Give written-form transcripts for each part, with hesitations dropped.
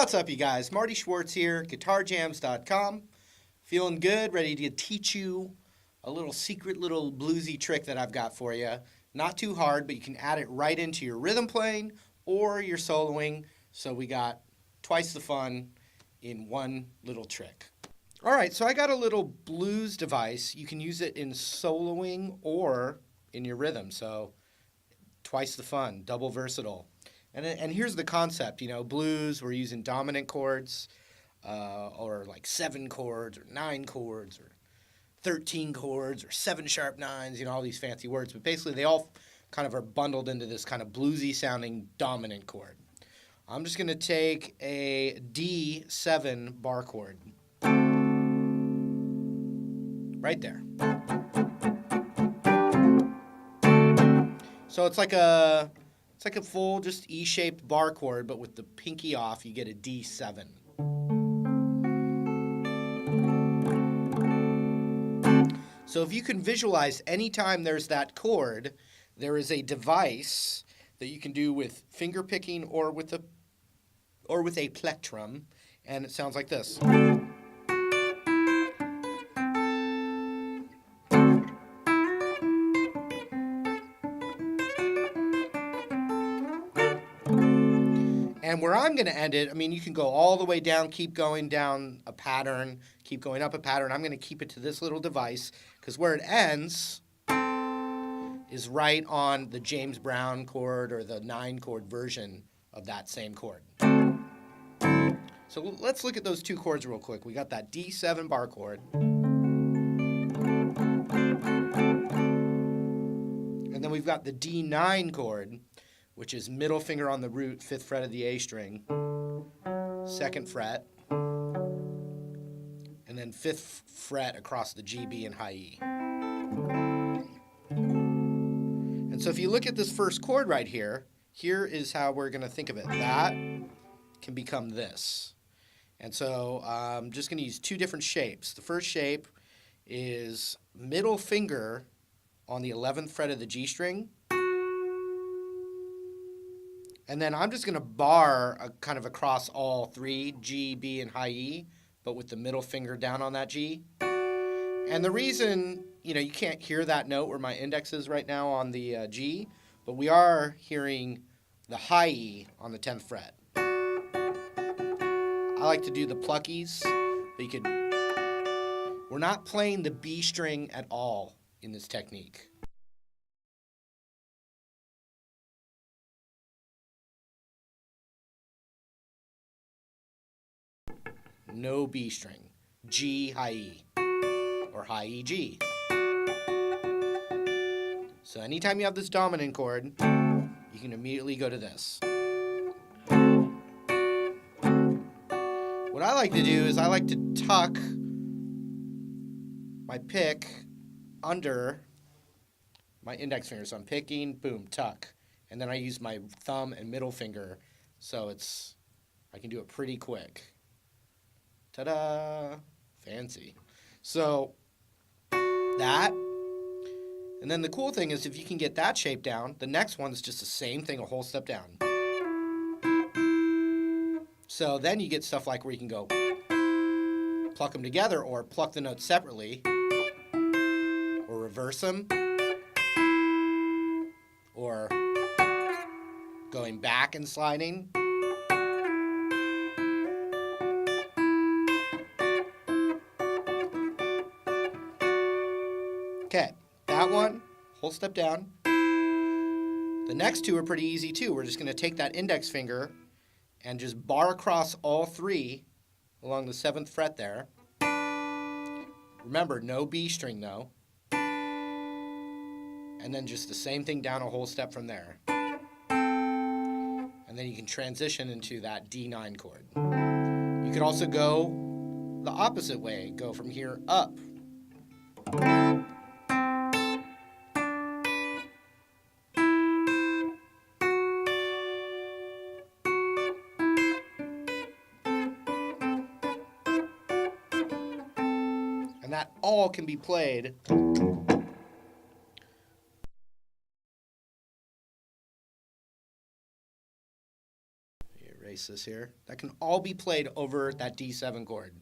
What's up, you guys? Marty Schwartz here, GuitarJams.com. Feeling good, ready to teach you a little secret little bluesy trick that I've got for you. Not too hard, but you can add it right into your rhythm playing or your soloing. So we got twice the fun in one little trick. All right, so I got a little blues device. You can use it in soloing or in your rhythm. So twice the fun, double versatile. And here's the concept, blues, we're using dominant chords, or like 7 chords, or 9 chords, or 13 chords, or 7 sharp 9s, all these fancy words. But basically, they all kind of are bundled into this kind of bluesy sounding dominant chord. I'm just going to take a D7 bar chord. Right there. So it's like a full just E-shaped bar chord, but with the pinky off, you get a D7. So if you can visualize, anytime there's that chord, there is a device that you can do with finger picking or with a plectrum, and it sounds like this. And where I'm going to end it, you can go all the way down, keep going down a pattern, keep going up a pattern. I'm going to keep it to this little device because where it ends is right on the James Brown chord or the 9-chord version of that same chord. So let's look at those 2 chords real quick. We got that D7 bar chord. And then we've got the D9 chord, which is middle finger on the root, 5th fret of the A string, 2nd fret, and then 5th fret across the G, B, and high E. And so if you look at this first chord right here, here is how we're going to think of it. That can become this. And so I'm just going to use 2 different shapes. The first shape is middle finger on the 11th fret of the G string. And then I'm just going to bar kind of across all 3, G, B, and high E, but with the middle finger down on that G. And the reason, you can't hear that note where my index is right now on the G, but we are hearing the high E on the 10th fret. I like to do the pluckies, but we're not playing the B string at all in this technique. No B string. G, high E, or high E, G. So anytime you have this dominant chord, you can immediately go to this. What I like to do is I like to tuck my pick under my index finger. So I'm picking, boom, tuck. And then I use my thumb and middle finger, so I can do it pretty quick. Ta-da! Fancy. So that, and then the cool thing is if you can get that shape down, the next one is just the same thing, a whole step down. So then you get stuff like where you can go pluck them together or pluck the notes separately or reverse them or going back and sliding. Okay, that one, whole step down. The next 2 are pretty easy too. We're just going to take that index finger and just bar across all 3 along the 7th fret there. Remember, no B string though. And then just the same thing down a whole step from there. And then you can transition into that D9 chord. You could also go the opposite way, go from here up. And that all can be played erase this here. That can all be played over that D7 chord.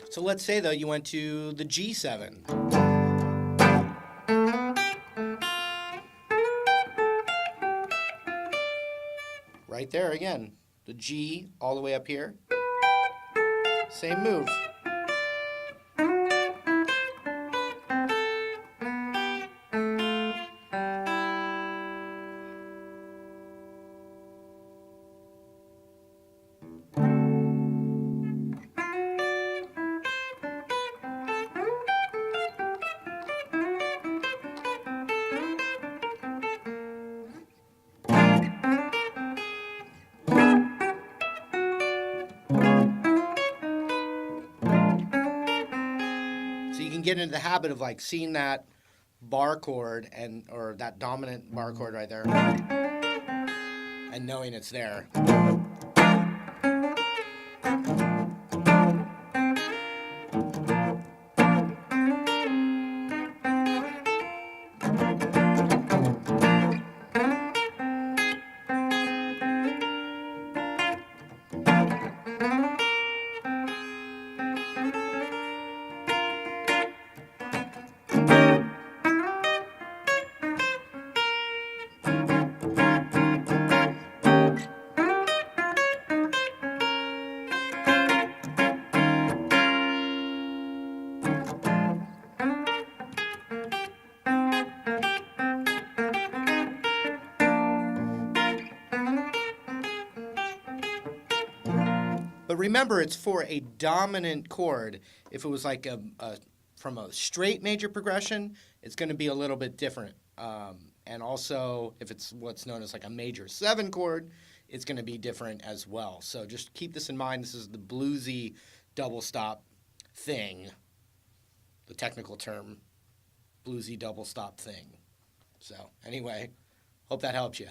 So let's say, though, you went to the G7. Right there again. The G all the way up here. Same move. So you can get into the habit of like seeing that bar chord or that dominant bar chord right there and knowing it's there. But remember, it's for a dominant chord. If it was like from a straight major progression, it's going to be a little bit different. And also, if it's what's known as like a major 7 chord, it's going to be different as well. So just keep this in mind. This is the bluesy double stop thing, the technical term, bluesy double stop thing. So anyway, hope that helps you.